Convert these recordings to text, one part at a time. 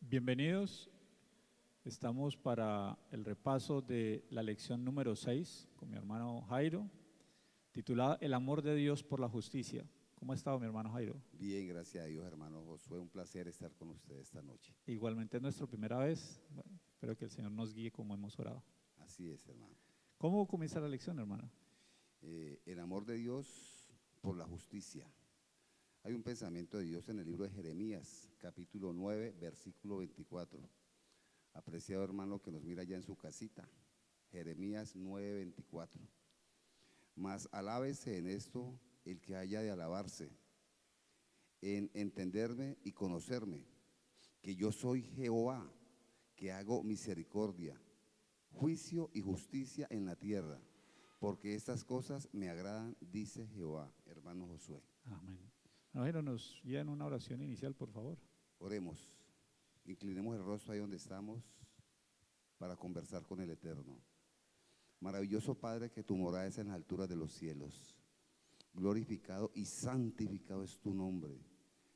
Bienvenidos, estamos para el repaso de la lección número 6 con mi hermano Jairo, titulada El amor de Dios por la justicia. ¿Cómo ha estado mi hermano Jairo? Bien, gracias a Dios, hermano Josué. Un placer estar con ustedes esta noche. Igualmente es nuestra primera vez, bueno, espero que el Señor nos guíe como hemos orado. Así es, hermano. ¿Cómo comienza la lección, hermano? El amor de Dios por la justicia. Hay un pensamiento de Dios en el libro de Jeremías, capítulo 9, versículo 24. Apreciado hermano que nos mira ya en su casita, Jeremías 9, 24. Mas alábese en esto el que haya de alabarse, en entenderme y conocerme, que yo soy Jehová, que hago misericordia, juicio y justicia en la tierra, porque estas cosas me agradan, dice Jehová. Hermano Josué, Amén. Hermano Jairo, nos guía en una oración inicial, por favor. oremos, inclinemos el rostro ahí donde estamos para conversar con el Eterno. Maravilloso Padre, que tu morada es en las alturas de los cielos, glorificado y santificado es tu nombre,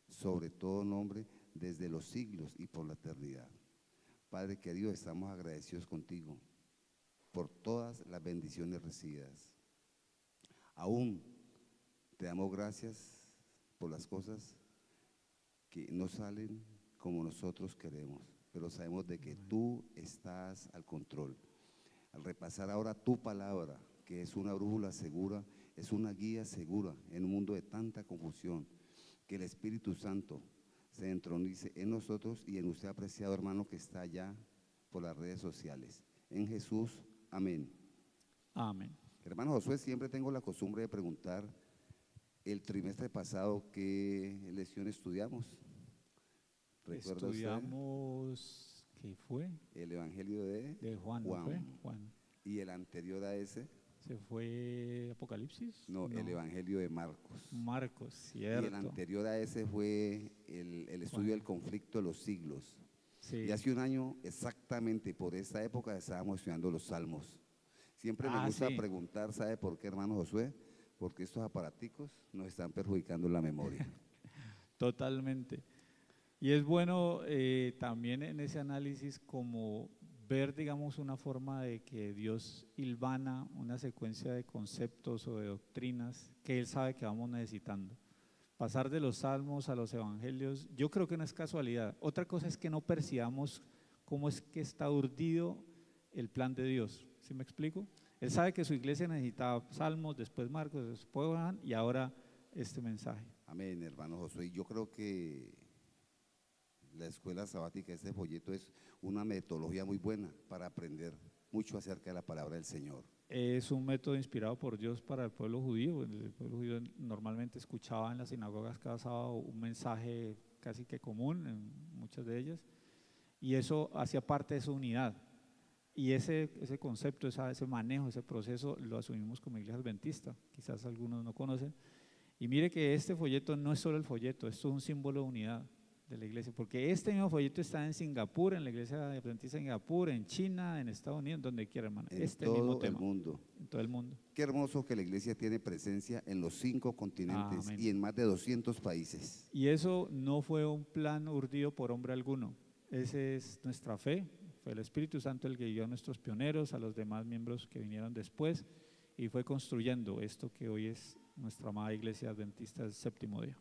sobre todo nombre, desde los siglos y por la eternidad. Padre querido, estamos agradecidos contigo por todas las bendiciones recibidas. Aún te damos gracias por las cosas que no salen como nosotros queremos, pero sabemos de que tú estás al control. Al repasar ahora tu palabra, que es una brújula segura, es una guía segura en un mundo de tanta confusión, que el Espíritu Santo se entronice en nosotros y en usted, apreciado hermano que está allá por las redes sociales. En Jesús, amén. Amén. Hermano Josué, siempre tengo la costumbre de preguntar el trimestre pasado qué lección estudiamos. ¿Recuerda usted? Estudiamos, ¿qué fue? El Evangelio de De Juan, ¿no fue? Juan. ¿Y el anterior a ese? ¿Se fue Apocalipsis? No, el Evangelio de Marcos. Marcos, Y el cierto. anterior a ese fue el estudio del conflicto de los siglos. Sí. Y hace un año exactamente por esta época estábamos estudiando los salmos. Siempre me gusta sí. preguntar, ¿sabe por qué, hermano Josué? Porque estos aparaticos nos están perjudicando la memoria. Totalmente. Y es bueno también en ese análisis como ver, digamos, una forma de que Dios hilvana una secuencia de conceptos o de doctrinas que Él sabe que vamos necesitando. Pasar de los salmos a los evangelios, yo creo que no es casualidad. Otra cosa es que no percibamos cómo es que está urdido el plan de Dios. ¿Sí me explico? Él sabe que su iglesia necesitaba salmos, después Marcos, después Juan y ahora este mensaje. Amén, hermano Josué. Yo creo que la escuela sabática, este folleto es una metodología muy buena para aprender mucho acerca de la palabra del Señor. Es un método inspirado por Dios para el pueblo judío. El pueblo judío normalmente escuchaba en las sinagogas cada sábado un mensaje casi que común en muchas de ellas, y eso hacía parte de su unidad. Y ese concepto, ese manejo, ese proceso lo asumimos como iglesia adventista, quizás algunos no conocen. Y mire que este folleto no es solo el folleto, esto es un símbolo de unidad de la iglesia, porque este mismo folleto está en Singapur, en la iglesia adventista de Singapur, en China, en Estados Unidos, donde quiera, hermano. En este todo mismo tema, el mundo. en todo el mundo. Qué hermoso que la iglesia tiene presencia en los 5 continentes Amén. y en más de 200 países. Y eso no fue un plan urdido por hombre alguno, esa es nuestra fe, fue el Espíritu Santo el que guió a nuestros pioneros, a los demás miembros que vinieron después, y fue construyendo esto que hoy es nuestra amada iglesia adventista del séptimo día.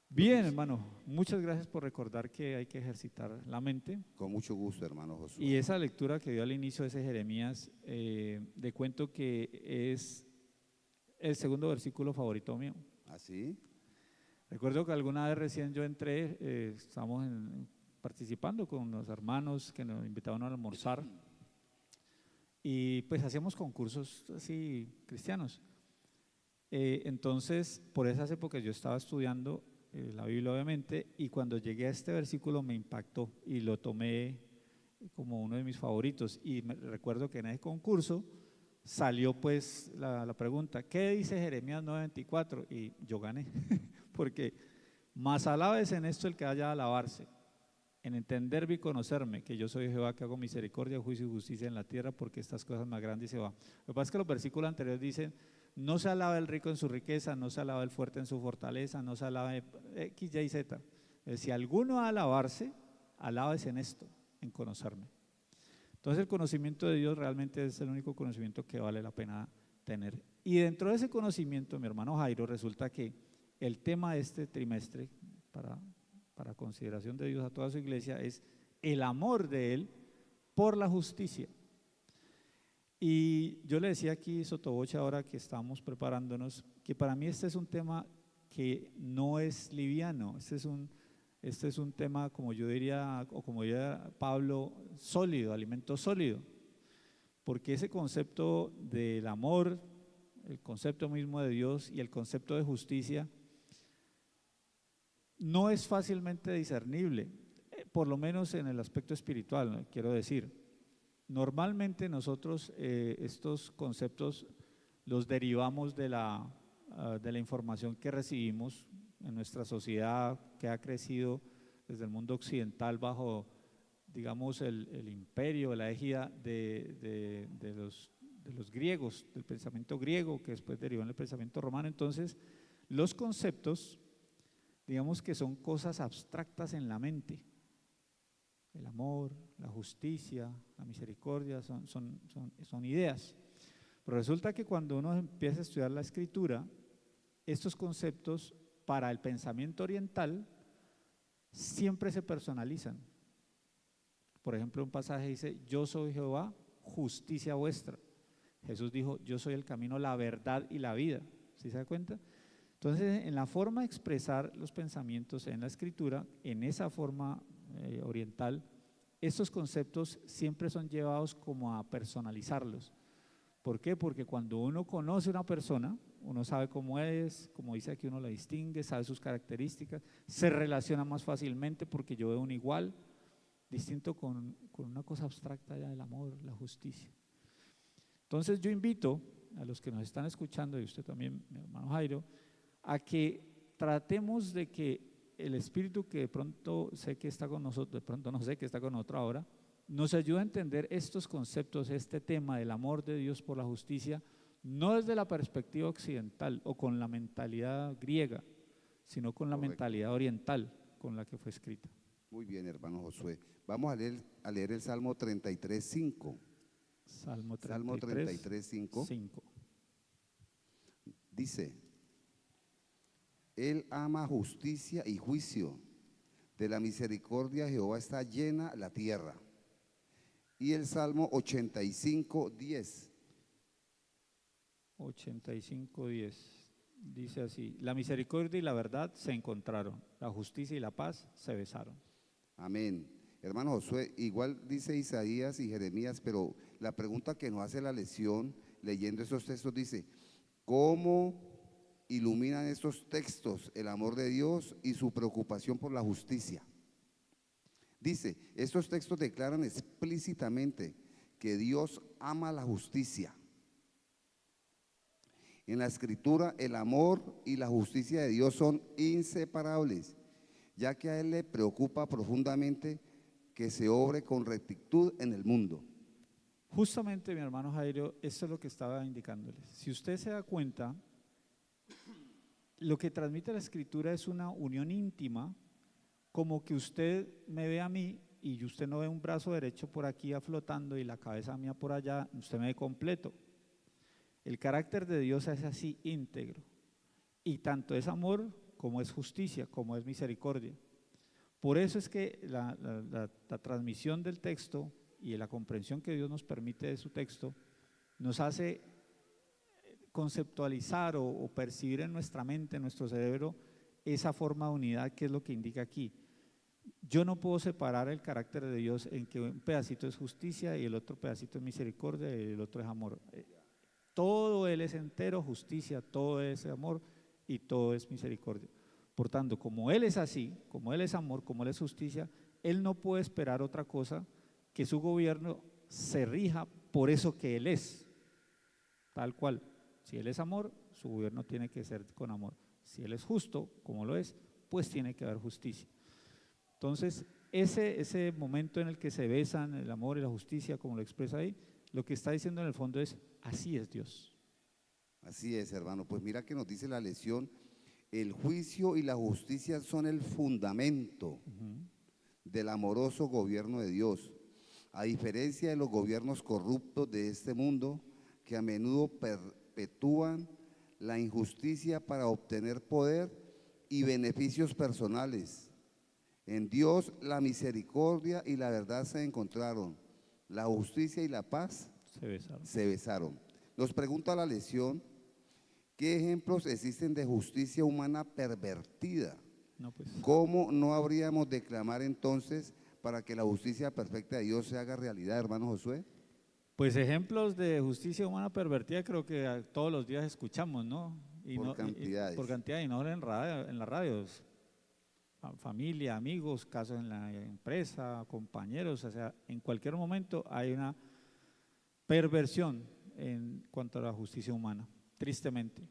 Bien, hermano, muchas gracias por recordar que hay que ejercitar la mente. Con mucho gusto, hermano Josué. Y esa lectura que dio al inicio de ese Jeremías, de cuento que es el segundo versículo favorito mío. ¿Así? Recuerdo que alguna vez recién yo entré, estábamos participando con los hermanos que nos invitaban a almorzar y pues hacíamos concursos así cristianos. Entonces, por esas épocas yo estaba estudiando la Biblia obviamente, y cuando llegué a este versículo me impactó y lo tomé como uno de mis favoritos. Y recuerdo que en ese concurso salió pues la pregunta, ¿qué dice Jeremías 9:24? Y yo gané, porque más alabes en esto el que haya de alabarse, en entenderme y conocerme, que yo soy Jehová que hago misericordia, juicio y justicia en la tierra, porque estas cosas más grandes se van. Lo que pasa es que los versículos anteriores dicen, no se alaba el rico en su riqueza, no se alaba el fuerte en su fortaleza, no se alaba X, Y, Z, Si alguno ha de alabarse, alábese en esto, en conocerme. Entonces el conocimiento de Dios realmente es el único conocimiento que vale la pena tener. Y dentro de ese conocimiento, mi hermano Jairo, resulta que el tema de este trimestre, para consideración de Dios a toda su iglesia, es el amor de Él por la justicia. Y yo le decía aquí, sotoboche, ahora que estamos preparándonos, que para mí este es un tema que no es liviano, este es un tema, como yo diría, o como diría Pablo, sólido, alimento sólido, porque ese concepto del amor, el concepto mismo de Dios y el concepto de justicia no es fácilmente discernible, por lo menos en el aspecto espiritual, ¿no? Quiero decir. Normalmente nosotros estos conceptos los derivamos de la información que recibimos en nuestra sociedad que ha crecido desde el mundo occidental bajo, digamos, el imperio, la égida de los griegos, del pensamiento griego que después derivó en el pensamiento romano. Entonces, los conceptos, digamos que son cosas abstractas en la mente. El amor, la justicia, la misericordia son ideas. Pero resulta que cuando uno empieza a estudiar la escritura, estos conceptos para el pensamiento oriental siempre se personalizan. Por ejemplo, un pasaje dice: yo soy Jehová, justicia vuestra. Jesús dijo: yo soy el camino, la verdad y la vida. ¿Sí se da cuenta? Entonces, en la forma de expresar los pensamientos en la escritura, en esa forma oriental, estos conceptos siempre son llevados como a personalizarlos. ¿Por qué? Porque cuando uno conoce a una persona, uno sabe cómo es, como dice aquí, uno la distingue, sabe sus características, se relaciona más fácilmente porque yo veo un igual, distinto con una cosa abstracta ya del amor, la justicia. Entonces yo invito a los que nos están escuchando, y usted también, mi hermano Jairo, a que tratemos de que el Espíritu, que de pronto sé que está con nosotros, de pronto no sé que está con nosotros ahora, nos ayuda a entender estos conceptos, este tema del amor de Dios por la justicia, no desde la perspectiva occidental o con la mentalidad griega, sino con la mentalidad oriental con la que fue escrita. Muy bien, hermano Josué. Vamos a leer el Salmo 33:5. Salmo 33:5. Dice: Él ama justicia y juicio. De la misericordia de Jehová está llena la tierra. Y el Salmo 85:10. 85:10 dice así: la misericordia y la verdad se encontraron, la justicia y la paz se besaron. Amén. Hermano Josué, igual dice Isaías y Jeremías, pero la pregunta que nos hace la lección leyendo esos textos dice: ¿cómo iluminan estos textos el amor de Dios y su preocupación por la justicia? Dice, estos textos declaran explícitamente que Dios ama la justicia. En la escritura, el amor y la justicia de Dios son inseparables, ya que a Él le preocupa profundamente que se obre con rectitud en el mundo. Justamente, mi hermano Jairo, esto es lo que estaba indicándoles. Si usted se da cuenta, lo que transmite la escritura es una unión íntima, como que usted me ve a mí y usted no ve un brazo derecho por aquí flotando y la cabeza mía por allá, usted me ve completo. El carácter de Dios es así, íntegro, y tanto es amor como es justicia, como es misericordia. Por eso es que la transmisión del texto y la comprensión que Dios nos permite de su texto nos hace conceptualizar o percibir en nuestra mente, en nuestro cerebro, esa forma de unidad que es lo que indica aquí. Yo no puedo separar el carácter de Dios en que un pedacito es justicia y el otro pedacito es misericordia y el otro es amor. Todo Él es entero justicia, todo es amor y todo es misericordia. Por tanto, como Él es así, como Él es amor, como Él es justicia, Él no puede esperar otra cosa que su gobierno se rija por eso que Él es, tal cual. Si Él es amor, su gobierno tiene que ser con amor. Si Él es justo, como lo es, pues tiene que haber justicia. Entonces, ese momento en el que se besan el amor y la justicia, como lo expresa ahí, lo que está diciendo en el fondo es: así es Dios. Así es, hermano. Pues mira que nos dice la lección: El juicio y la justicia son el fundamento del amoroso gobierno de Dios, a diferencia de los gobiernos corruptos de este mundo que a menudo perpetúan la injusticia para obtener poder y beneficios personales. En Dios la misericordia y la verdad se encontraron, la justicia y la paz se besaron. Nos pregunta la lección, ¿qué ejemplos existen de justicia humana pervertida? No, pues. ¿Cómo no habríamos de clamar entonces para que la justicia perfecta de Dios se haga realidad, hermano Josué? Pues ejemplos de justicia humana pervertida creo que todos los días escuchamos, ¿no? Por cantidades. Por cantidad, y no en las radios. Familia, amigos, casos en la empresa, compañeros, o sea, en cualquier momento hay una perversión en cuanto a la justicia humana, tristemente.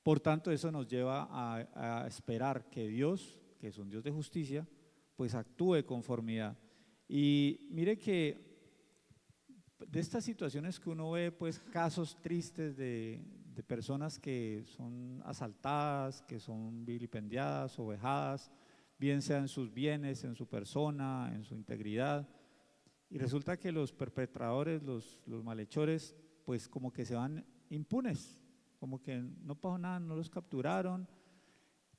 Por tanto, eso nos lleva a esperar que Dios, que es un Dios de justicia, pues actúe de conformidad. Y mire que de estas situaciones que uno ve, pues casos tristes de personas que son asaltadas, que son vilipendiadas o vejadas, bien sea en sus bienes, en su persona, en su integridad, y resulta que los perpetradores, los malhechores, pues como que se van impunes, como que no pasó nada, no los capturaron,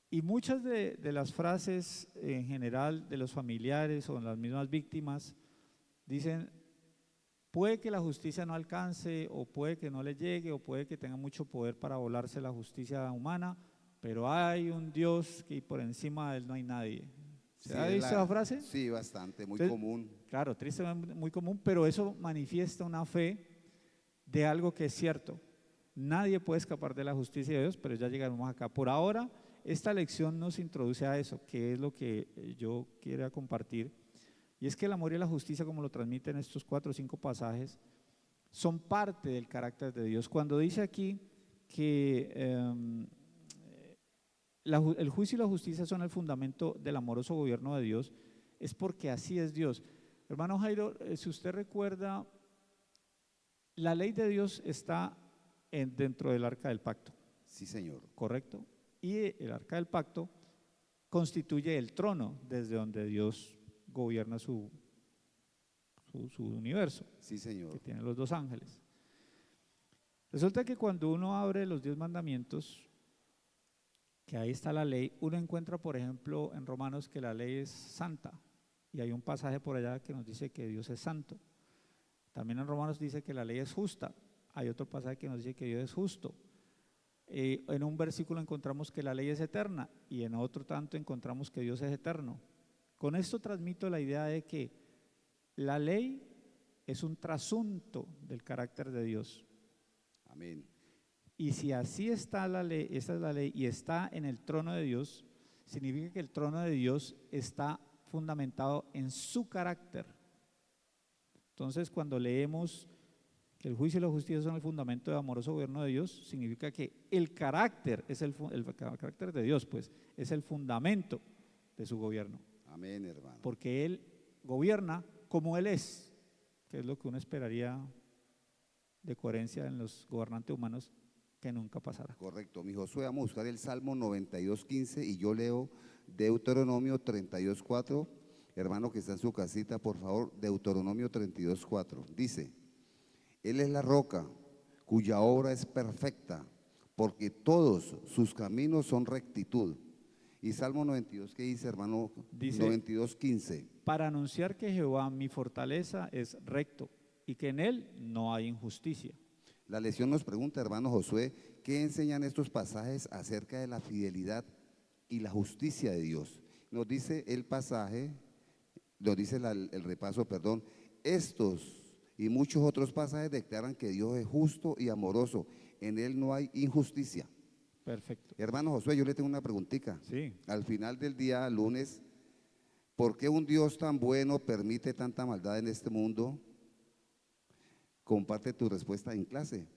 y muchas de las frases en general de los familiares o las mismas víctimas dicen, puede que la justicia no alcance, o puede que no le llegue, o puede que tenga mucho poder para volarse la justicia humana, pero hay un Dios que por encima de él no hay nadie. ¿Se ha visto esa frase? Sí, bastante, muy Entonces, común. Claro, tristemente muy común, pero eso manifiesta una fe de algo que es cierto. Nadie puede escapar de la justicia de Dios, pero ya llegaremos acá. Por ahora, esta lección nos introduce a eso, que es lo que yo quiero compartir. Y es que el amor y la justicia, como lo transmiten estos 4 o 5 pasajes, son parte del carácter de Dios. Cuando dice aquí que el juicio y la justicia son el fundamento del amoroso gobierno de Dios, es porque así es Dios. Hermano Jairo, si usted recuerda, la ley de Dios está dentro del arca del pacto. Sí, señor. ¿Correcto? Y el arca del pacto constituye el trono desde donde Dios gobierna su universo. Sí, señor. Que tiene los 2 ángeles. Resulta que cuando uno abre los 10 mandamientos, que ahí está la ley, uno encuentra, por ejemplo, en Romanos que la ley es santa, y hay un pasaje por allá que nos dice que Dios es santo. También en Romanos dice que la ley es justa, hay otro pasaje que nos dice que Dios es justo. En un versículo encontramos que la ley es eterna, y en otro tanto encontramos que Dios es eterno. Con esto transmito la idea de que la ley es un trasunto del carácter de Dios. Amén. Y si así está la ley, esta es la ley, y está en el trono de Dios, significa que el trono de Dios está fundamentado en su carácter. Entonces, cuando leemos que el juicio y la justicia son el fundamento del amoroso gobierno de Dios, significa que el carácter es el carácter de Dios, pues, es el fundamento de su gobierno. Amén, hermano. Porque Él gobierna como Él es, que es lo que uno esperaría de coherencia en los gobernantes humanos, que nunca pasará. Correcto. Mi Josué, vamos a buscar el Salmo 92:15 y yo leo Deuteronomio 32:4. Hermano que está en su casita, por favor, Deuteronomio 32:4. Dice, Él es la roca cuya obra es perfecta, porque todos sus caminos son rectitud. Y Salmo 92, ¿qué dice, hermano? Dice 92:15. Para anunciar que Jehová, mi fortaleza, es recto y que en él no hay injusticia. La lección nos pregunta, hermano Josué, ¿qué enseñan estos pasajes acerca de la fidelidad y la justicia de Dios? Nos dice el pasaje, nos dice el repaso, perdón, estos y muchos otros pasajes declaran que Dios es justo y amoroso, en Él no hay injusticia. Perfecto. Hermano Josué, yo le tengo una preguntita. Sí. Al final del día, lunes, ¿por qué un Dios tan bueno permite tanta maldad en este mundo? Comparte tu respuesta en clase.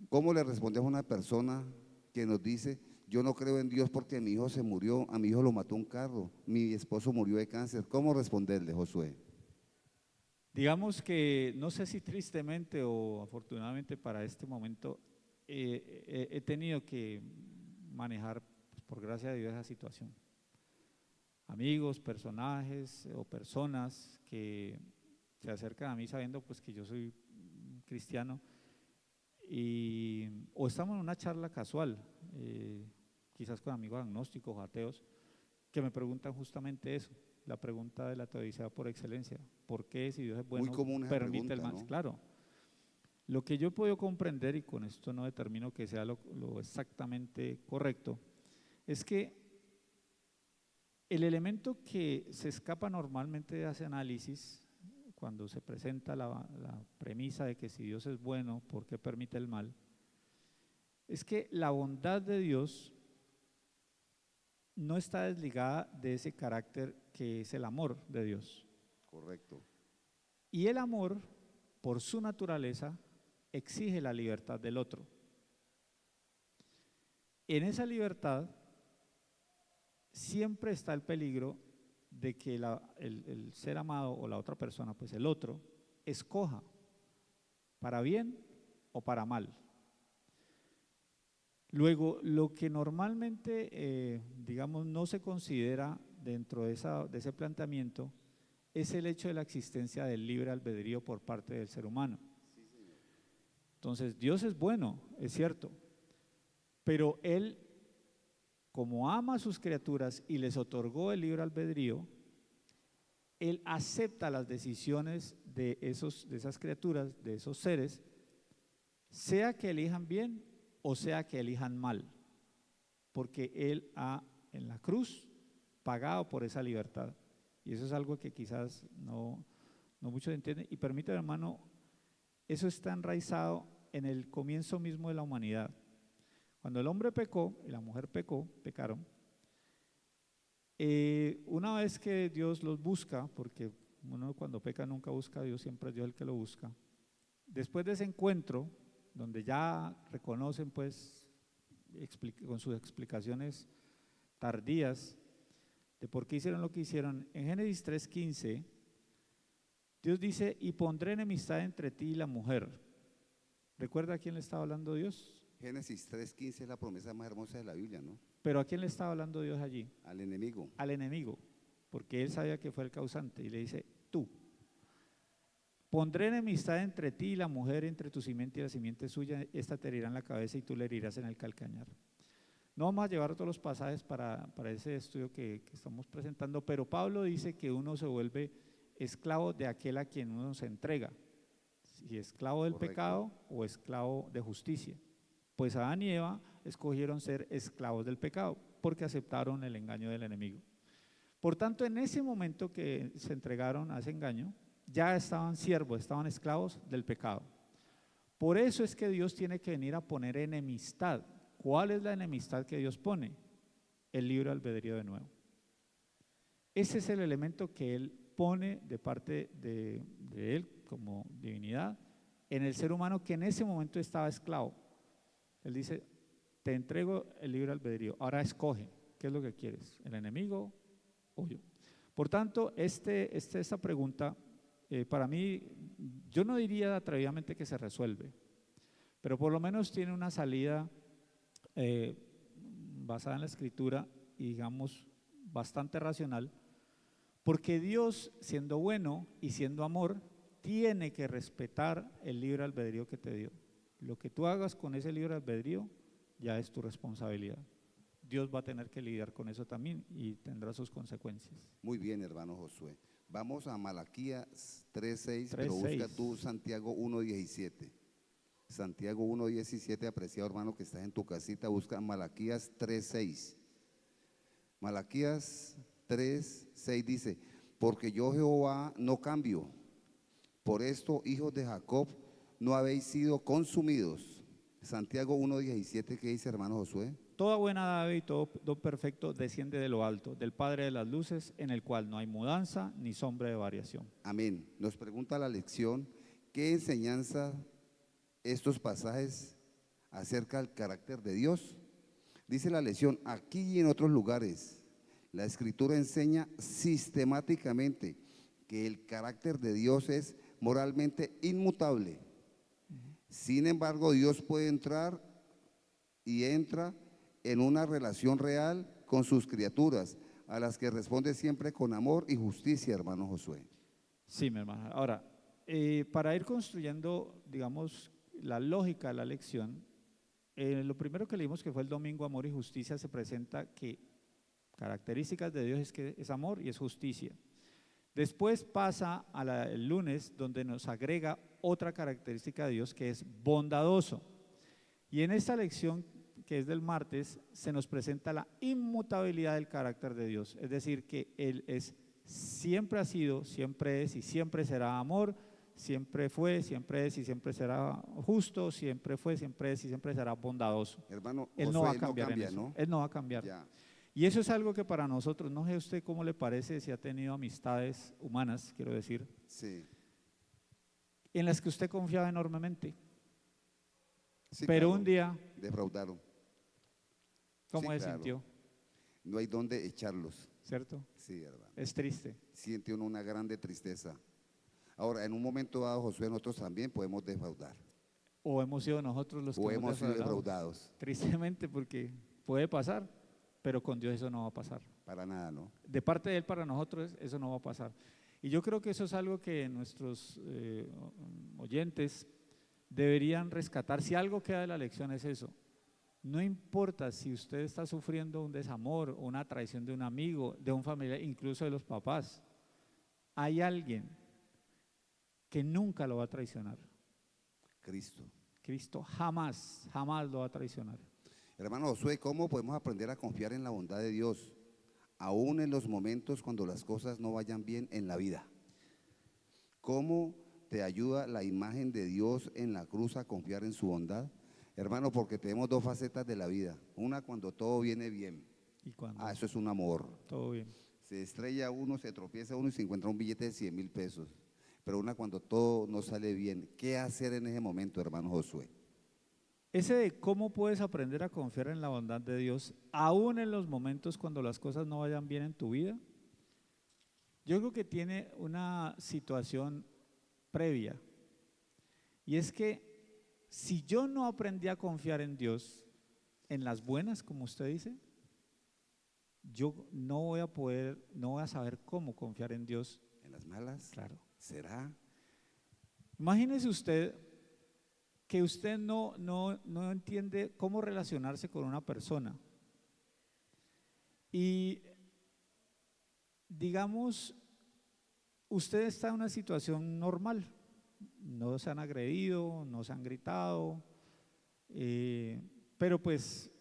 ¿Cómo le respondes a una persona que nos dice, yo no creo en Dios porque mi hijo se murió, a mi hijo lo mató un carro, mi esposo murió de cáncer? ¿Cómo responderle, Josué? Digamos que, no sé si tristemente o afortunadamente para este momento, he tenido que manejar por gracia de Dios, esa situación. Amigos, personajes o personas que se acercan a mí sabiendo pues que yo soy cristiano o estamos en una charla casual, quizás con amigos agnósticos o ateos, que me preguntan justamente eso, la pregunta de la teodicidad por excelencia: ¿por qué, si Dios es bueno, Muy común esa permite el pregunta, mal? ¿no? Claro, lo que yo he podido comprender, y con esto no determino que sea lo exactamente correcto, es que el elemento que se escapa normalmente de ese análisis, cuando se presenta la premisa de que si Dios es bueno, ¿por qué permite el mal?, es que la bondad de Dios no está desligada de ese carácter que es el amor de Dios. Correcto. Y el amor, por su naturaleza, exige la libertad del otro. En esa libertad siempre está el peligro de que el ser amado o la otra persona, pues el otro, escoja para bien o para mal. Luego, lo que normalmente, digamos, no se considera dentro de ese planteamiento es el hecho de la existencia del libre albedrío por parte del ser humano. Entonces, Dios es bueno, es cierto, pero Él, como ama a sus criaturas y les otorgó el libre albedrío, Él acepta las decisiones de esas criaturas, de esos seres, sea que elijan bien o sea que elijan mal, porque Él ha en la cruz pagado por esa libertad. Y eso es algo que quizás no muchos entienden. Y permítame, hermano, eso está enraizado en el comienzo mismo de la humanidad. Cuando el hombre pecó y la mujer pecaron, una vez que Dios los busca, porque uno cuando peca nunca busca a Dios, siempre es Dios el que lo busca. Después de ese encuentro, donde ya reconocen pues con sus explicaciones tardías de por qué hicieron lo que hicieron, en Génesis 3:15 Dios dice: y pondré enemistad entre ti y la mujer. ¿Recuerda a quién le estaba hablando Dios? Génesis 3:15 es la promesa más hermosa de la Biblia, ¿no? Pero ¿a quién le estaba hablando Dios allí? Al enemigo. Al enemigo, porque él sabía que fue el causante, y le dice: tú. Pondré enemistad entre ti y la mujer, entre tu simiente y la simiente suya, esta te herirá en la cabeza y tú le herirás en el calcañar. No vamos a llevar todos los pasajes para ese estudio que estamos presentando, pero Pablo dice que uno se vuelve esclavo de aquel a quien uno se entrega, si esclavo del Correcto. pecado o esclavo de justicia. Pues Adán y Eva escogieron ser esclavos del pecado porque aceptaron el engaño del enemigo. Por tanto, en ese momento que se entregaron a ese engaño, ya estaban siervos, estaban esclavos del pecado. Por eso es que Dios tiene que venir a poner enemistad. ¿Cuál es la enemistad que Dios pone? El libre albedrío de nuevo. Ese es el elemento que Él pone de parte de Él como divinidad en el ser humano que en ese momento estaba esclavo. Él dice: te entrego el libre albedrío, ahora escoge, ¿qué es lo que quieres? ¿El enemigo o yo? Por tanto, esta pregunta, para mí, yo no diría atrevidamente que se resuelve, pero por lo menos tiene una salida basada en la Escritura y digamos bastante racional, porque Dios, siendo bueno y siendo amor, tiene que respetar el libre albedrío que te dio. Lo que tú hagas con ese libre albedrío ya es tu responsabilidad. Dios va a tener que lidiar con eso también y tendrá sus consecuencias. Muy bien, hermano Josué. Vamos a Malaquías 3:6, pero busca tú Santiago 1:17. Santiago 1:17, apreciado hermano que estás en tu casita, busca Malaquías 3:6. Malaquías 3:6 dice: porque yo Jehová no cambio, por esto, hijos de Jacob, no habéis sido consumidos. Santiago 1:17, ¿qué dice, hermano Josué? Toda buena dádiva y todo don perfecto desciende de lo alto, del Padre de las luces, en el cual no hay mudanza ni sombra de variación. Amén. Nos pregunta la lección: ¿qué enseñanza estos pasajes acerca del carácter de Dios? Dice la lección: aquí y en otros lugares, la Escritura enseña sistemáticamente que el carácter de Dios es moralmente inmutable. Sin embargo, Dios puede entrar y entra en una relación real con sus criaturas, a las que responde siempre con amor y justicia, hermano Josué. Sí, mi hermano. Ahora, para ir construyendo, digamos, la lógica de la lección, lo primero que leímos, que fue el domingo, amor y justicia, se presenta que características de Dios es que es amor y es justicia. Después pasa el lunes, donde nos agrega otra característica de Dios, que es bondadoso. Y en esta lección, que es del martes, se nos presenta la inmutabilidad del carácter de Dios. Es decir, que Él siempre ha sido, siempre es y siempre será amor, siempre fue, siempre es y siempre será justo, siempre fue, siempre es y siempre será bondadoso. Hermano Él no Josué, va a él no cambiar cambia, en eso. ¿no? Él no va a cambiar. Ya. Y eso es algo que para nosotros, no sé usted cómo le parece, si ha tenido amistades humanas, quiero decir, Sí, en las que usted confiaba enormemente, sí, pero claro, un día, defraudaron. ¿cómo Sí, se claro. sintió? No hay dónde echarlos. ¿Cierto? Sí, hermano. Es triste. Siente uno una grande tristeza. Ahora, en un momento dado, Josué, nosotros también podemos defraudar. O hemos sido nosotros los que O hemos hemos sido defraudado. defraudados. Tristemente, porque puede pasar, pero con Dios eso no va a pasar. Para nada, ¿no? De parte de Él para nosotros eso no va a pasar. Y yo creo que eso es algo que nuestros oyentes deberían rescatar. Si algo queda de la lección es eso. No importa si usted está sufriendo un desamor o una traición de un amigo, de un familiar, incluso de los papás. Hay alguien que nunca lo va a traicionar. Cristo. Cristo jamás, jamás lo va a traicionar. Hermano Josué, ¿cómo podemos aprender a confiar en la bondad de Dios, aún en los momentos cuando las cosas no vayan bien en la vida? ¿Cómo te ayuda la imagen de Dios en la cruz a confiar en su bondad? Hermano, porque tenemos dos facetas de la vida. Una cuando todo viene bien. Y cuando Eso es un amor. todo bien. Se estrella uno, se tropieza uno y se encuentra un billete de 100.000 pesos. Pero una cuando todo no sale bien. ¿Qué hacer en ese momento, hermano Josué? Ese de cómo puedes aprender a confiar en la bondad de Dios, aún en los momentos cuando las cosas no vayan bien en tu vida, yo creo que tiene una situación previa. Y es que si yo no aprendí a confiar en Dios, en las buenas, como usted dice, yo no voy a poder, no voy a saber cómo confiar en Dios. ¿En las malas? Claro. ¿Será? Imagínese usted que usted no entiende cómo relacionarse con una persona. Y digamos, usted está en una situación normal, no se han agredido, no se han gritado, pero pues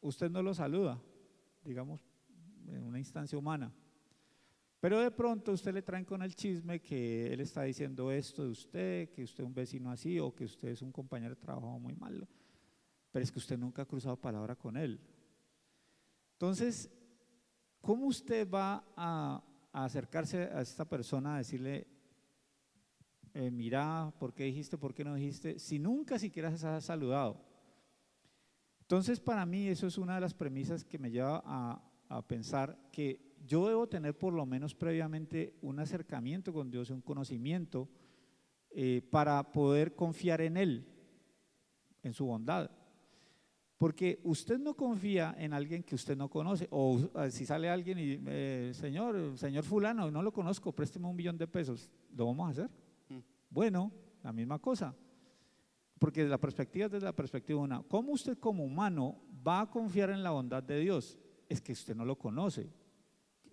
usted no lo saluda, digamos, en una instancia humana. Pero de pronto usted le traen con el chisme que él está diciendo esto de usted, que usted es un vecino así o que usted es un compañero de trabajo muy malo, pero es que usted nunca ha cruzado palabra con él. Entonces, ¿cómo usted va a acercarse a esta persona a decirle, mira, ¿por qué dijiste, por qué no dijiste? Si nunca siquiera se ha saludado. Entonces, para mí eso es una de las premisas que me lleva a pensar que yo debo tener por lo menos previamente un acercamiento con Dios, un conocimiento para poder confiar en Él, en su bondad. Porque usted no confía en alguien que usted no conoce, o si sale alguien y, señor fulano, no lo conozco, présteme $1.000.000, ¿lo vamos a hacer? Bueno, la misma cosa. Porque desde la perspectiva una, ¿cómo usted como humano va a confiar en la bondad de Dios? Es que usted no lo conoce.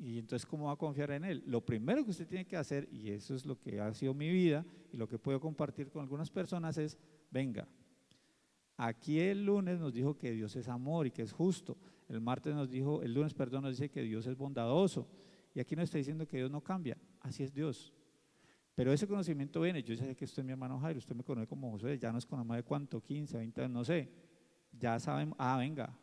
Y entonces, ¿cómo va a confiar en Él? Lo primero que usted tiene que hacer, y eso es lo que ha sido mi vida y lo que puedo compartir con algunas personas, es, venga, aquí el lunes nos dijo que Dios es amor y que es justo. El lunes nos dice que Dios es bondadoso. Y aquí nos está diciendo que Dios no cambia. Así es Dios. Pero ese conocimiento viene. Yo sé que usted es mi hermano Jairo, usted me conoce como José, ya nos conocemos de cuánto, 15, 20 años, no sé. Ya saben, venga,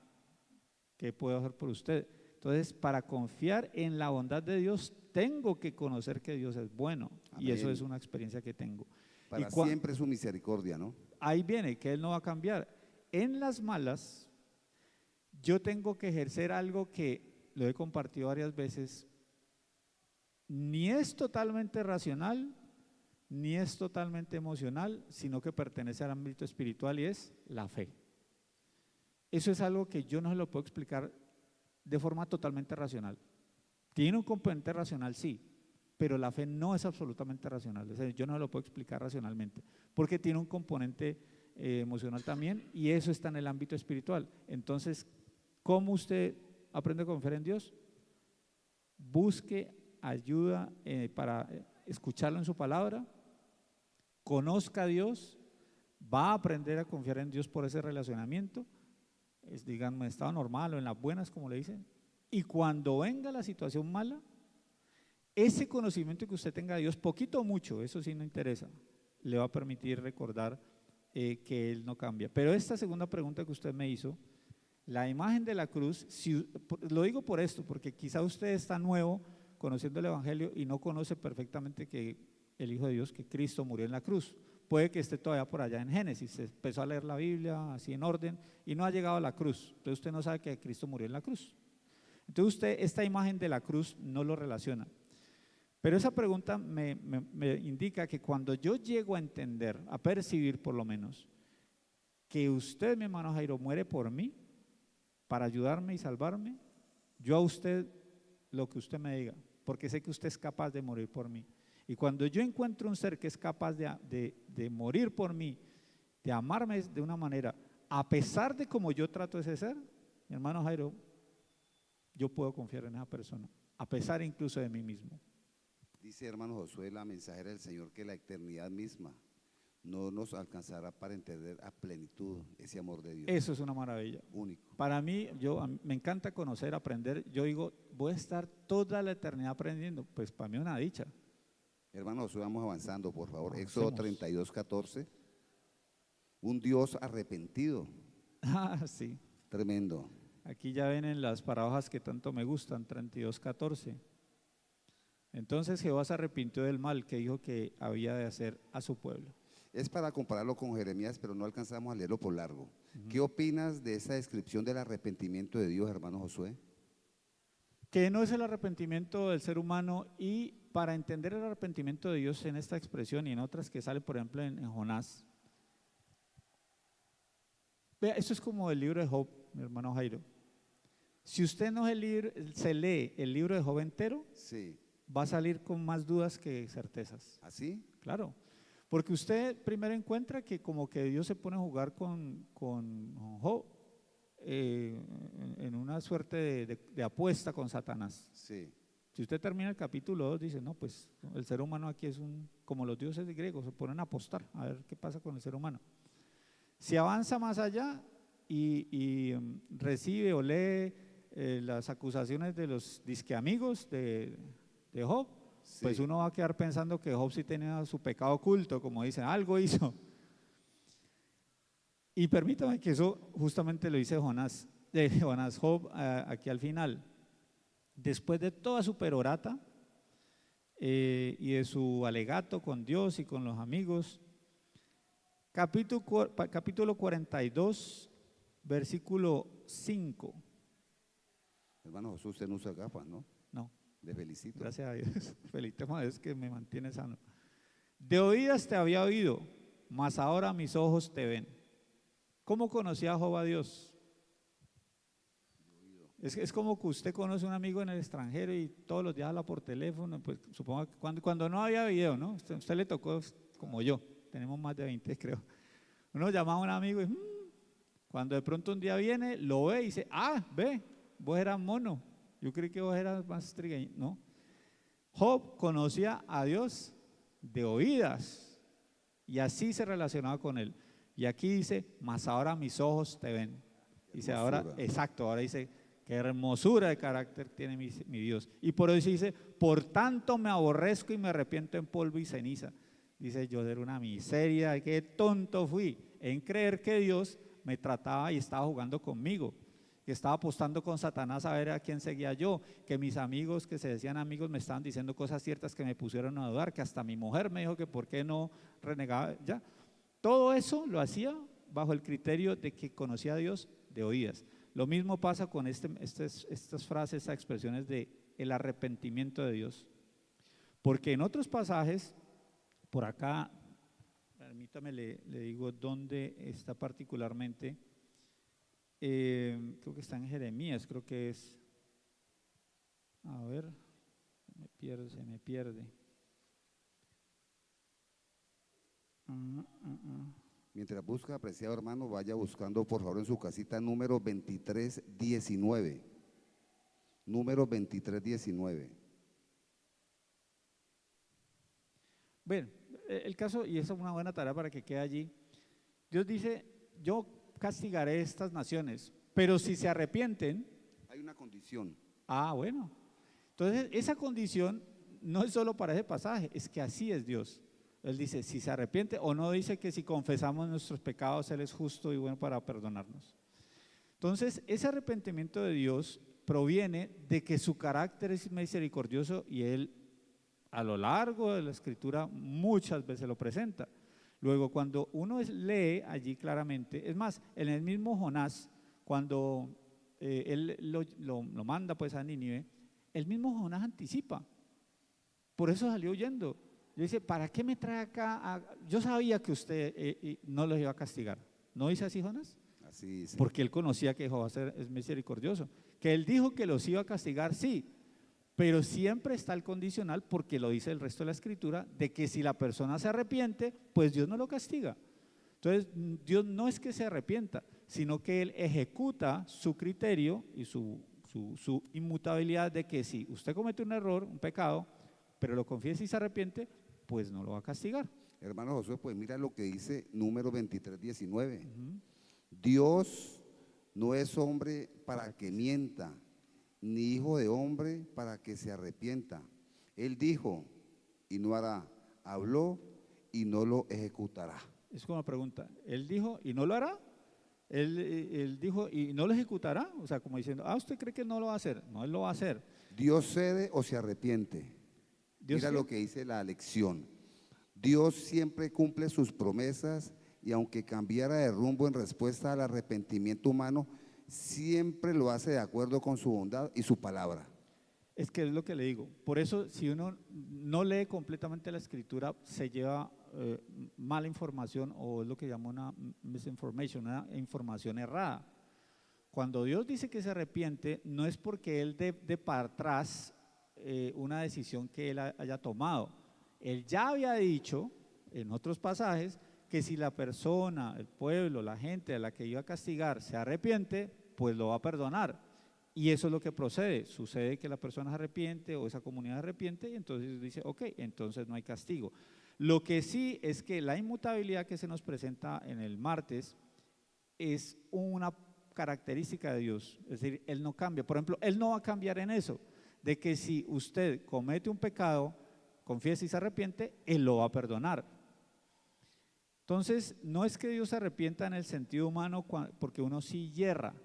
¿qué puedo hacer por usted? Entonces, para confiar en la bondad de Dios, tengo que conocer que Dios es bueno. Amén. Y eso es una experiencia que tengo. Para siempre su misericordia, ¿no? Ahí viene, que Él no va a cambiar. En las malas, yo tengo que ejercer algo que lo he compartido varias veces, ni es totalmente racional, ni es totalmente emocional, sino que pertenece al ámbito espiritual y es la fe. eso es algo que yo no se lo puedo explicar de forma totalmente racional. Tiene un componente racional, sí, pero la fe no es absolutamente racional. O sea, yo no lo puedo explicar racionalmente, porque tiene un componente emocional también, y eso está en el ámbito espiritual. Entonces, ¿cómo usted aprende a confiar en Dios? Busque ayuda para escucharlo en su palabra, conozca a Dios, va a aprender a confiar en Dios por ese relacionamiento, digamos, en estado normal o en las buenas, como le dicen, y cuando venga la situación mala, ese conocimiento que usted tenga de Dios, poquito o mucho, eso sí no interesa, le va a permitir recordar que Él no cambia. Pero esta segunda pregunta que usted me hizo, la imagen de la cruz, lo digo por esto, porque quizá usted está nuevo conociendo el Evangelio y no conoce perfectamente que el Hijo de Dios, que Cristo murió en la cruz. Puede que esté todavía por allá en Génesis, se empezó a leer la Biblia así en orden y no ha llegado a la cruz, entonces usted no sabe que Cristo murió en la cruz. Entonces usted esta imagen de la cruz no lo relaciona. Pero esa pregunta me indica que cuando yo llego a entender, a percibir por lo menos, que usted, mi hermano Jairo, muere por mí, para ayudarme y salvarme, yo a usted lo que usted me diga, porque sé que usted es capaz de morir por mí. Y cuando yo encuentro un ser que es capaz de morir por mí, de amarme de una manera, a pesar de cómo yo trato a ese ser, mi hermano Jairo, yo puedo confiar en esa persona, a pesar incluso de mí mismo. Dice hermano Josué, la mensajera del Señor, que la eternidad misma no nos alcanzará para entender a plenitud ese amor de Dios. Eso es una maravilla. Único. Para mí, me encanta conocer, aprender. Yo digo, voy a estar toda la eternidad aprendiendo. Pues para mí una dicha. Hermano Josué, vamos avanzando, por favor. Avancemos. Éxodo 32:14. Un Dios arrepentido. Ah, sí. Tremendo. Aquí ya vienen las paradojas que tanto me gustan, 32:14. Entonces Jehová se arrepintió del mal que dijo que había de hacer a su pueblo. Es para compararlo con Jeremías, pero no alcanzamos a leerlo por largo. ¿Qué opinas de esa descripción del arrepentimiento de Dios, hermano Josué? Que no es el arrepentimiento del ser humano, y para entender el arrepentimiento de Dios en esta expresión y en otras que salen, por ejemplo, en Jonás. Vea, esto es como el libro de Job, mi hermano Jairo. Si usted no se lee el libro de Job entero, sí, va a salir con más dudas que certezas. ¿así? Claro, porque usted primero encuentra que como que Dios se pone a jugar con Job en una suerte de apuesta con Satanás. Sí. Si usted termina el capítulo 2, dice, no, pues el ser humano aquí es como los dioses griegos, se ponen a apostar a ver qué pasa con el ser humano. Si avanza más allá y recibe o lee las acusaciones de los disque amigos de Job, Sí. pues uno va a quedar pensando que Job sí tenía su pecado oculto, como dicen, algo hizo. Y permítame que eso justamente lo dice Job aquí al final. Después de toda su perorata y de su alegato con Dios y con los amigos, capítulo 42, versículo 5. Hermano Josué, usted no usa gafas, ¿no? No. Le felicito. Gracias a Dios. Felicitemos a Dios que me mantiene sano. De oídas te había oído, mas ahora mis ojos te ven. ¿Cómo conocía Job a Dios? Es como que usted conoce a un amigo en el extranjero y todos los días habla por teléfono. Pues supongo que cuando no había video, ¿no? Usted le tocó como yo, tenemos más de 20, creo. Uno llamaba a un amigo y cuando de pronto un día viene, lo ve y dice, ve, vos eras mono. Yo creí que vos eras más trigueño. No. Job conocía a Dios de oídas y así se relacionaba con él. Y aquí dice, mas ahora mis ojos te ven. Dice ahora, exacto, ahora dice, qué hermosura de carácter tiene mi Dios. Y por eso dice, por tanto me aborrezco y me arrepiento en polvo y ceniza. Dice, yo era una miseria, qué tonto fui en creer que Dios me trataba y estaba jugando conmigo, que estaba apostando con Satanás a ver a quién seguía yo, que mis amigos que se decían amigos me estaban diciendo cosas ciertas que me pusieron a dudar, que hasta mi mujer me dijo que por qué no renegaba, ya. Todo eso lo hacía bajo el criterio de que conocía a Dios de oídas. Lo mismo pasa con estas frases, estas expresiones de el arrepentimiento de Dios. Porque en otros pasajes, por acá, permítame le digo dónde está particularmente, creo que está en Jeremías, creo que es, a ver, se me pierde. Mientras busca, apreciado hermano, vaya buscando por favor en su casita número 2319. Número 2319. Bueno, el caso, y esa es una buena tarea para que quede allí, Dios dice, yo castigaré estas naciones, pero si se arrepienten… Hay una condición. Bueno. Entonces, esa condición no es solo para ese pasaje, es que así es Dios. Él dice, si se arrepiente, o no dice que si confesamos nuestros pecados, Él es justo y bueno para perdonarnos. Entonces, ese arrepentimiento de Dios proviene de que su carácter es misericordioso y Él a lo largo de la Escritura muchas veces lo presenta. Luego, cuando uno lee allí claramente, es más, en el mismo Jonás, cuando él lo manda pues a Nínive, el mismo Jonás anticipa, por eso salió huyendo. Le dice, ¿para qué me trae acá? Yo sabía que usted no los iba a castigar. ¿No dice así Jonás? Así dice. Porque él conocía que Jehová es misericordioso. Que él dijo que los iba a castigar, sí, pero siempre está el condicional, porque lo dice el resto de la Escritura, de que si la persona se arrepiente, pues Dios no lo castiga. Entonces, Dios no es que se arrepienta, sino que Él ejecuta su criterio y su inmutabilidad de que si usted comete un error, un pecado, pero lo confiesa y se arrepiente, pues no lo va a castigar. Hermano Josué, pues mira lo que dice número 2319. Dios no es hombre para que mienta, ni hijo de hombre para que se arrepienta. Él dijo y no hará, habló y no lo ejecutará. Es como una pregunta, ¿él dijo y no lo hará? Él dijo y no lo ejecutará, o sea, como diciendo, ¿usted cree que no lo va a hacer? No, Él lo va a hacer. Dios cede o se arrepiente. Mira lo que dice la lección. Dios siempre cumple sus promesas y aunque cambiara de rumbo en respuesta al arrepentimiento humano, siempre lo hace de acuerdo con su bondad y su palabra. Es que es lo que le digo. Por eso, si uno no lee completamente la Escritura, se lleva mala información, o es lo que llama una misinformation, una información errada. Cuando Dios dice que se arrepiente, no es porque Él dé para atrás una decisión que Él haya tomado. Él ya había dicho en otros pasajes que si la persona, el pueblo, la gente a la que iba a castigar se arrepiente, pues lo va a perdonar. Y eso es lo que procede. Sucede que la persona se arrepiente o esa comunidad se arrepiente y entonces dice, ok, entonces no hay castigo. Lo que sí es que la inmutabilidad que se nos presenta en el martes es una característica de Dios. Es decir, Él no cambia. Por ejemplo, Él no va a cambiar en eso, de que si usted comete un pecado, confiesa y se arrepiente, Él lo va a perdonar. Entonces, no es que Dios se arrepienta en el sentido humano porque uno sí yerra.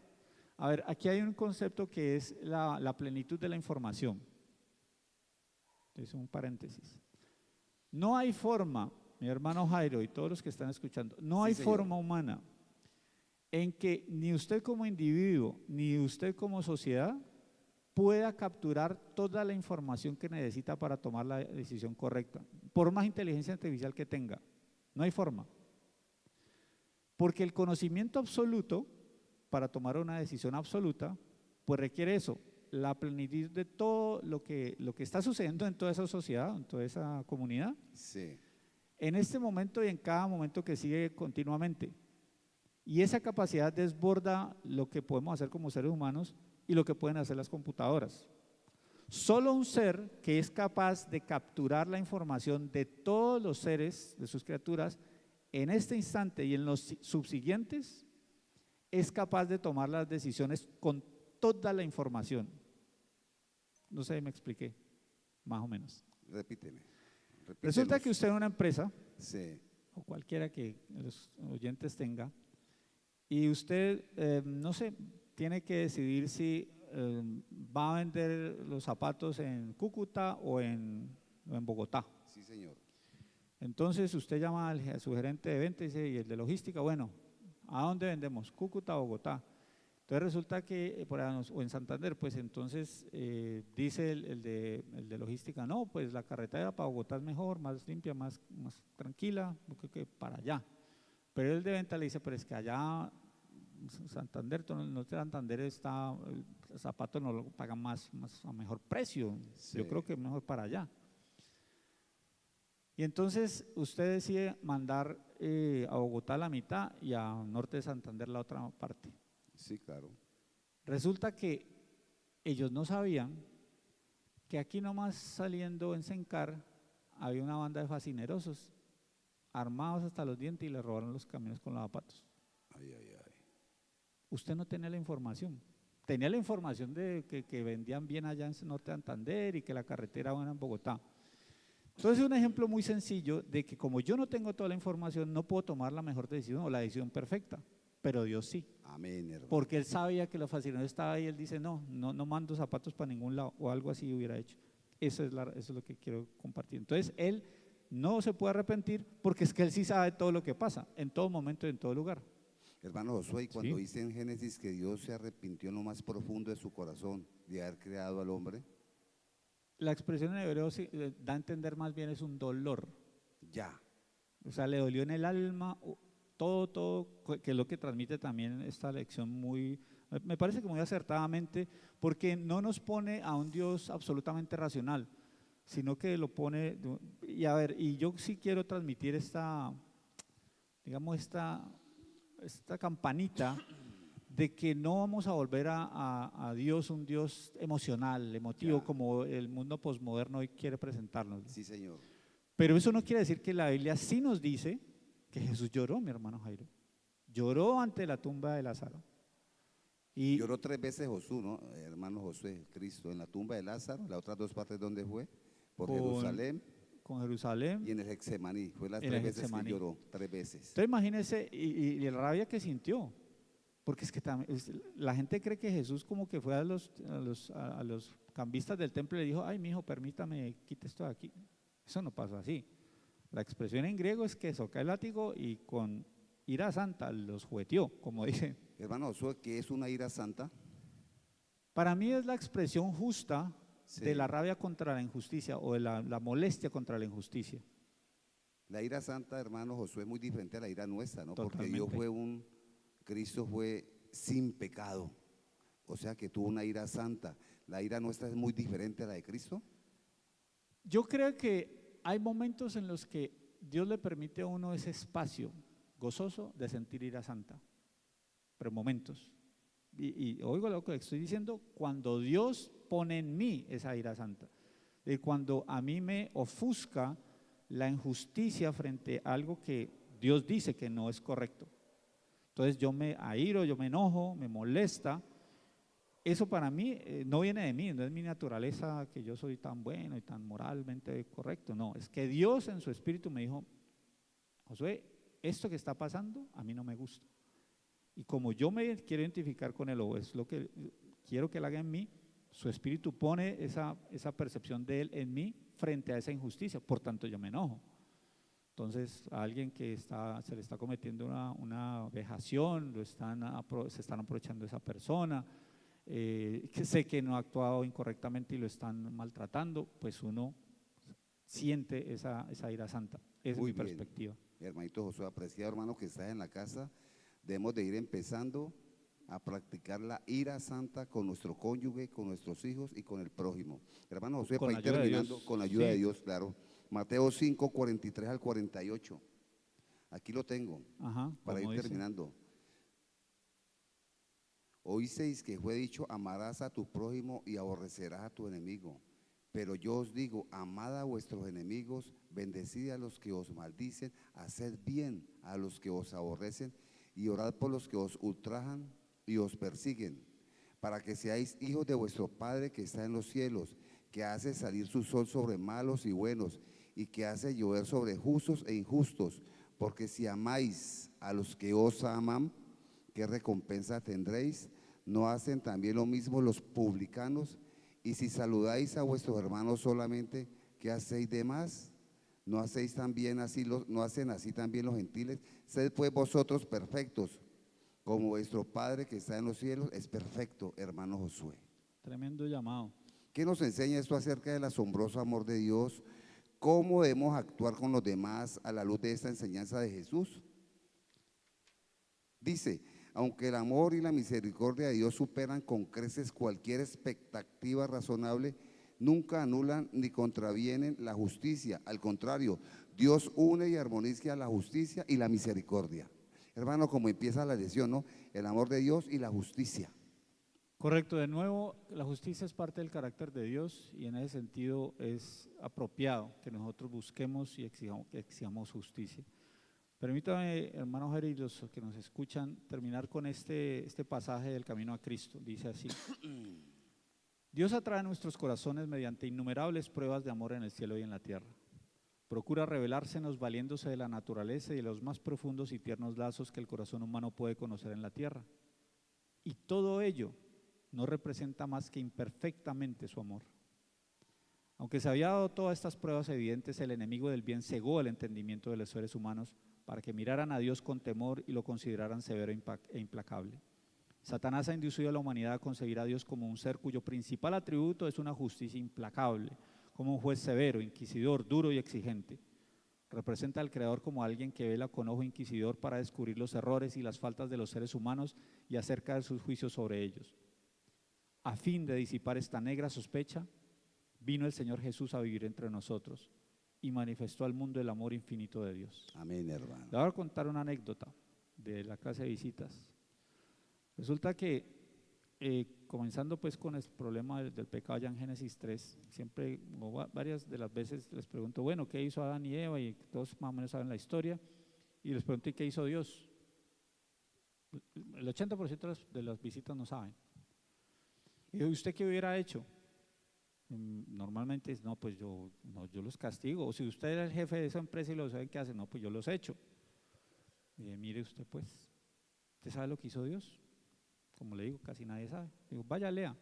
A ver, aquí hay un concepto que es la plenitud de la información. Es un paréntesis. No hay forma, mi hermano Jairo y todos los que están escuchando, no hay forma humana en que ni usted como individuo, ni usted como sociedad pueda capturar toda la información que necesita para tomar la decisión correcta, por más inteligencia artificial que tenga. No hay forma. Porque el conocimiento absoluto, para tomar una decisión absoluta, pues requiere eso, la plenitud de todo lo que está sucediendo en toda esa sociedad, en toda esa comunidad. Sí. En este momento y en cada momento que sigue continuamente. Y esa capacidad desborda lo que podemos hacer como seres humanos y lo que pueden hacer las computadoras. Solo un ser que es capaz de capturar la información de todos los seres, de sus criaturas, en este instante y en los subsiguientes, es capaz de tomar las decisiones con toda la información. No sé si me expliqué, más o menos. Repíteme. Resulta que usted es una empresa, sí, o cualquiera que los oyentes tenga, y usted, no sé, tiene que decidir si va a vender los zapatos en Cúcuta o en Bogotá. Sí, señor. Entonces usted llama a su gerente de ventas y dice, y el de logística, bueno, ¿a dónde vendemos? ¿Cúcuta o Bogotá? Entonces resulta que, o en Santander, pues entonces dice el de logística, no, pues la carretera para Bogotá es mejor, más limpia, más tranquila, yo creo que para allá. Pero el de venta le dice, pero es que allá Santander, todo el norte de Santander está, el zapato no lo pagan más a mejor precio. Sí. Yo creo que mejor para allá. Y entonces usted decide mandar a Bogotá la mitad y a norte de Santander la otra parte. Sí, claro. Resulta que ellos no sabían que aquí nomás saliendo en Sencar había una banda de fascinerosos armados hasta los dientes y le robaron los camiones con lavapatos. Ay, ay, ay. Usted no tenía la información. Tenía la información de que vendían bien allá en norte de Santander y que la carretera buena en Bogotá. Entonces es un ejemplo muy sencillo de que como yo no tengo toda la información, no puedo tomar la mejor decisión o la decisión perfecta, pero Dios sí. Amén, hermano. Porque Él sabía que los fascinerosos estaban ahí, Él dice, no mando zapatos para ningún lado, o algo así hubiera hecho. Eso es lo que quiero compartir. Entonces Él no se puede arrepentir porque es que Él sí sabe todo lo que pasa, en todo momento y en todo lugar. Hermano Josué, y cuando Sí. dice en Génesis que Dios se arrepintió en lo más profundo de su corazón de haber creado al hombre, La expresión en hebreo da a entender más bien es un dolor. ya. O sea, le dolió en el alma, todo, que es lo que transmite también esta lección me parece que muy acertadamente, porque no nos pone a un Dios absolutamente racional, sino que lo pone, y a ver, y yo sí quiero transmitir digamos, esta campanita de que no vamos a volver a Dios un Dios emocional, emotivo, Ya. como el mundo posmoderno hoy quiere presentarnos. Sí, Señor. Pero eso no quiere decir que la Biblia sí nos dice que Jesús lloró, mi hermano Jairo. Lloró ante la tumba de Lázaro. Y Lloró 3 veces Josué, ¿no? Hermano Josué, Cristo, en la tumba de Lázaro, las otras 2 partes donde fue, por con, Jerusalén con Jerusalén, y en el Getsemaní. Fue las en 3 el veces que Getsemaní. lloró, 3 veces. Entonces imagínense y la rabia que sintió. Porque es que la gente cree que Jesús como que fue a los cambistas del templo y le dijo, ay, mijo, permítame, quite esto de aquí. Eso no pasó así. La expresión en griego es que sacó el látigo y con ira santa los jugueteó, como dice. Hermano Josué, ¿qué es una ira santa? Para mí es la expresión justa Sí. de la rabia contra la injusticia o de la molestia contra la injusticia. La ira santa, hermano Josué, es muy diferente a la ira nuestra, ¿no? Porque Totalmente. Cristo fue sin pecado, o sea que tuvo una ira santa. ¿La ira nuestra es muy diferente a la de Cristo? Yo creo que hay momentos en los que Dios le permite a uno ese espacio gozoso de sentir ira santa, pero momentos. Y oigo lo que estoy diciendo, cuando Dios pone en mí esa ira santa, y cuando a mí me ofusca la injusticia frente a algo que Dios dice que no es correcto. Entonces yo me airo, yo me enojo, me molesta. Eso para mí no viene de mí, no es mi naturaleza que yo soy tan bueno y tan moralmente correcto, no, es que Dios en su espíritu me dijo, Josué, esto que está pasando a mí no me gusta. Y como yo me quiero identificar con él o es lo que quiero que él haga en mí, su espíritu pone esa percepción de él en mí frente a esa injusticia, por tanto yo me enojo. Entonces a alguien que se le está cometiendo una vejación, se están aprovechando de esa persona, que sé que no ha actuado incorrectamente y lo están maltratando, pues uno siente esa ira santa. Esa es Muy mi bien, perspectiva. hermanito Josué, apreciado hermano que estás en la casa, debemos de ir empezando a practicar la ira santa con nuestro cónyuge, con nuestros hijos y con el prójimo. Hermano Josué, Con para la ir ayuda de terminando, Dios. con la ayuda de Sí. Dios, claro. Mateo 5, 43 al 48. Aquí lo tengo, Ajá, para ir como dice. terminando. Oísteis que fue dicho, amarás a tu prójimo y aborrecerás a tu enemigo. Pero yo os digo, amad a vuestros enemigos, bendecid a los que os maldicen, haced bien a los que os aborrecen y orad por los que os ultrajan y os persiguen, para que seáis hijos de vuestro Padre que está en los cielos, que hace salir su sol sobre malos y buenos, y que hace llover sobre justos e injustos. Porque si amáis a los que os aman, ¿qué recompensa tendréis? ¿No hacen también lo mismo los publicanos? Y si saludáis a vuestros hermanos solamente, ¿qué hacéis de más? ¿No hacéis también así no hacen así también los gentiles? Sed pues vosotros perfectos, como vuestro Padre que está en los cielos es perfecto, hermano Josué. Tremendo llamado. ¿Qué nos enseña esto acerca del asombroso amor de Dios? ¿Cómo debemos actuar con los demás a la luz de esta enseñanza de Jesús? Dice, Aunque el amor y la misericordia de Dios superan con creces cualquier expectativa razonable, nunca anulan ni contravienen la justicia. Al contrario, Dios une y armoniza la justicia y la misericordia. Hermano, como empieza la lección, ¿no? El amor de Dios y la justicia. Correcto, de nuevo, la justicia es parte del carácter de Dios y en ese sentido es apropiado que nosotros busquemos y exijamos justicia. Permítame, hermano Jerry, y los que nos escuchan, terminar con este pasaje del camino a Cristo. Dice así: Dios atrae nuestros corazones mediante innumerables pruebas de amor en el cielo y en la tierra. Procura revelársenos valiéndose de la naturaleza y de los más profundos y tiernos lazos que el corazón humano puede conocer en la tierra. Y todo ello no representa más que imperfectamente su amor. Aunque se había dado todas estas pruebas evidentes, el enemigo del bien cegó el entendimiento de los seres humanos para que miraran a Dios con temor y lo consideraran severo e implacable. Satanás ha inducido a la humanidad a concebir a Dios como un ser cuyo principal atributo es una justicia implacable, como un juez severo, inquisidor, duro y exigente. Representa al Creador como alguien que vela con ojo inquisidor para descubrir los errores y las faltas de los seres humanos y acerca de sus juicios sobre ellos. A fin de disipar esta negra sospecha, vino el Señor Jesús a vivir entre nosotros y manifestó al mundo el amor infinito de Dios. Amén, hermano. Le voy a contar una anécdota de la clase de visitas. Resulta que, comenzando pues con el problema del pecado ya en Génesis 3, siempre, varias de las veces les pregunto, bueno, ¿qué hizo Adán y Eva? Y todos más o menos saben la historia. Y les pregunto, ¿y qué hizo Dios? El 80% de las visitas no saben. Y ¿usted qué hubiera hecho? Normalmente es, no, pues yo los castigo. O si usted era el jefe de esa empresa y lo sabe qué hace, no, pues yo los echo. Y mire usted pues, ¿usted sabe lo que hizo Dios? Como le digo, casi nadie sabe. Digo, vaya, lea.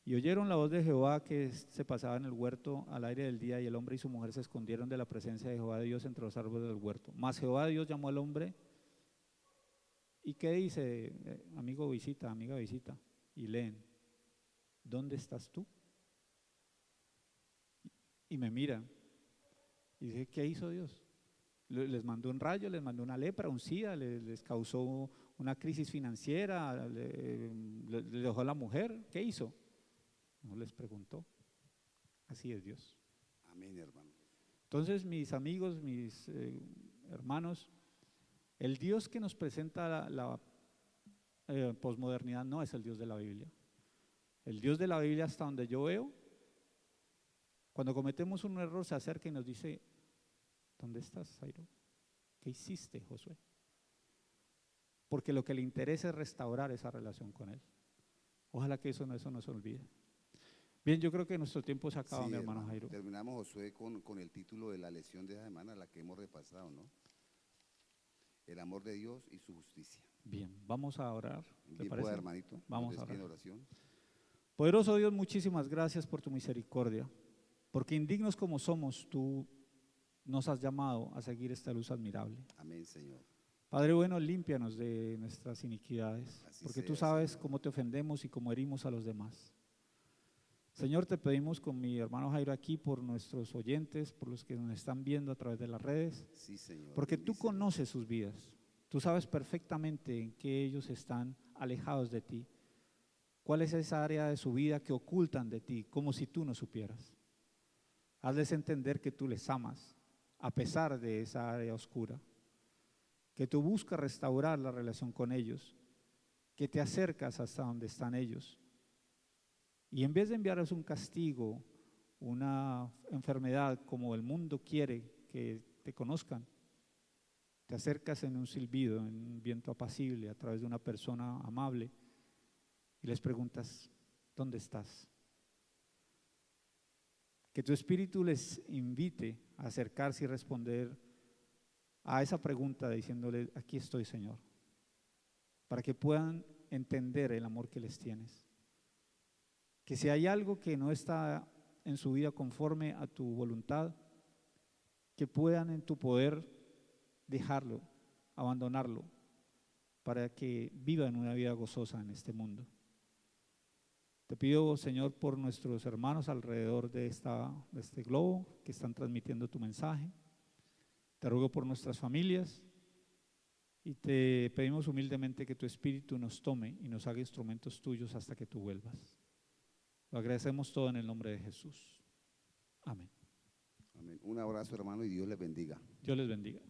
Y oyeron la voz de Jehová que se pasaba en el huerto al aire del día, y el hombre y su mujer se escondieron de la presencia de Jehová Dios entre los árboles del huerto. Mas Jehová Dios llamó al hombre, ¿y qué dice? Amigo visita, amiga visita. Y leen, ¿dónde estás tú? Y me miran. Y dice, ¿qué hizo Dios? Les mandó un rayo, les mandó una lepra, un SIDA, les causó una crisis financiera, le dejó a la mujer. ¿Qué hizo? No les preguntó. Así es Dios. Amén, hermano. Entonces, mis amigos, mis hermanos, el Dios que nos presenta la posmodernidad no es el Dios de la Biblia. El Dios de la Biblia, hasta donde yo veo, cuando cometemos un error se acerca y nos dice, ¿dónde estás, Jairo? ¿Qué hiciste, Josué? Porque lo que le interesa es restaurar esa relación con Él. Ojalá que eso no se olvide. Bien, yo creo que nuestro tiempo se acaba, Sí, mi hermano Jairo. Terminamos, Josué, con el título de la lección de esa semana, la que hemos repasado, ¿no? El amor de Dios y su justicia. Bien, vamos a orar. ¿Le Bien, parece? pues, hermanito. Vamos a orar. Oración. Poderoso Dios, muchísimas gracias por tu misericordia, porque indignos como somos, tú nos has llamado a seguir esta luz admirable. Amén, Señor. Padre bueno, límpianos de nuestras iniquidades, Así porque sea, tú sabes Señor. cómo te ofendemos y cómo herimos a los demás. Señor, te pedimos con mi hermano Jairo aquí por nuestros oyentes, por los que nos están viendo a través de las redes, Sí, Señor. porque tú Bendícelos. conoces sus vidas, tú sabes perfectamente en qué ellos están alejados de ti, cuál es esa área de su vida que ocultan de ti, como si tú no supieras. Hazles entender que tú les amas, a pesar de esa área oscura, que tú buscas restaurar la relación con ellos, que te acercas hasta donde están ellos. Y en vez de enviarles un castigo, una enfermedad como el mundo quiere que te conozcan, te acercas en un silbido, en un viento apacible, a través de una persona amable, y les preguntas, ¿dónde estás? Que tu espíritu les invite a acercarse y responder a esa pregunta diciéndole, aquí estoy, Señor, para que puedan entender el amor que les tienes. Que si hay algo que no está en su vida conforme a tu voluntad, que puedan en tu poder dejarlo, abandonarlo, para que vivan una vida gozosa en este mundo. Te pido, Señor, por nuestros hermanos alrededor de este globo que están transmitiendo tu mensaje. Te ruego por nuestras familias, Y te pedimos humildemente que tu Espíritu nos tome y nos haga instrumentos tuyos hasta que tú vuelvas. Lo agradecemos todo en el nombre de Jesús. Amén. Amén. Un abrazo, hermano, y Dios les bendiga. Dios les bendiga.